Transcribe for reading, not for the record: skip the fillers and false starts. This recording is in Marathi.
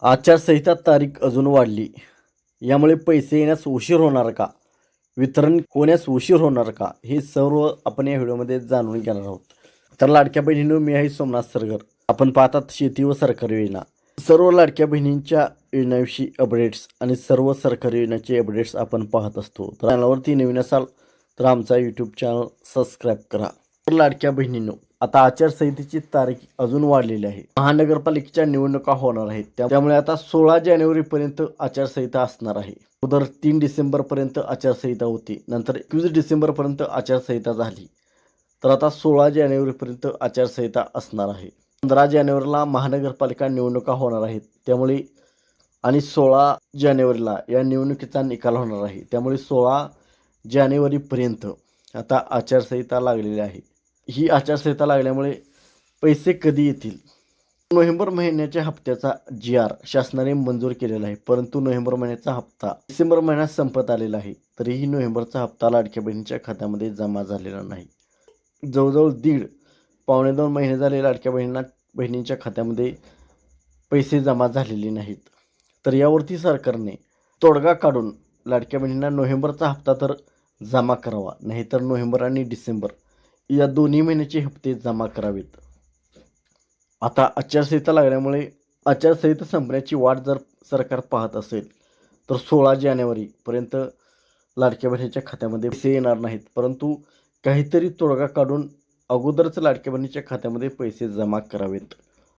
आचारसंहिता तारीख अजून वाढली. यामुळे पैसे येण्यास उशीर होणार का? वितरण होण्यास उशीर होणार का? हे सर्व आपण या व्हिडिओमध्ये जाणून घेणार आहोत. तर लाडक्या बहिणींनो, मी आहे सोमनाथ सरगर. आपण पाहतात शेती व सरकारी योजना. सर्व लाडक्या बहिणींच्या योजनांविषयी अपडेट्स आणि सर्व सरकारी योजनांचे अपडेट्स आपण पाहत असतो. तर चॅनलवरती नवीन असाल तर आमचा यूट्यूब चॅनल सबस्क्राईब करा. तर लाडक्या बहिणींनो, आता आचारसंहितेची तारीख अजून वाढलेली आहे. महानगरपालिकेच्या निवडणुका होणार आहेत. त्यामुळे आता 16 जानेवारीपर्यंत आचारसंहिता असणार आहे. अगोदर 3 डिसेंबरपर्यंत आचारसंहिता होती. नंतर 21 डिसेंबरपर्यंत आचारसंहिता झाली. तर आता 16 जानेवारीपर्यंत आचारसंहिता असणार आहे. 15 जानेवारीला महानगरपालिका निवडणुका होणार आहेत. त्यामुळे आणि 16 जानेवारीला या निवडणुकीचा निकाल होणार आहे. त्यामुळे 16 जानेवारीपर्यंत आता आचारसंहिता लागलेली आहे. ही आचारसंहिता लागल्यामुळे पैसे कधी येतील? नोव्हेंबर महिन्याच्या हप्त्याचा जी.आर. शासनाने मंजूर केलेला आहे. परंतु नोव्हेंबर महिन्याचा हप्ता डिसेंबर महिन्यात संपत आलेला आहे. तरीही नोव्हेंबरचा हप्ता लाडक्या बहिणीच्या खात्यामध्ये जमा झालेला नाही. जवळजवळ पावणे 2 महिने झाले लाडक्या बहिणींच्या खात्यामध्ये पैसे जमा झालेले नाहीत. तर यावरती सरकारने तोडगा काढून लाडक्या बहिणींना नोव्हेंबरचा हप्ता तर जमा करावा, नाहीतर नोव्हेंबर आणि डिसेंबर या दोन्ही महिन्याचे हप्ते जमा करावेत. आता आचारसंहिता लागल्यामुळे आचारसंहिता संपण्याची वाट जर सरकार पाहत असेल तर 16 जानेवारीपर्यंत लाडक्या बहिणीच्या खात्यामध्ये पैसे येणार नाहीत. परंतु काहीतरी तोडगा काढून अगोदरच लाडक्या बहिणीच्या खात्यामध्ये पैसे जमा करावेत.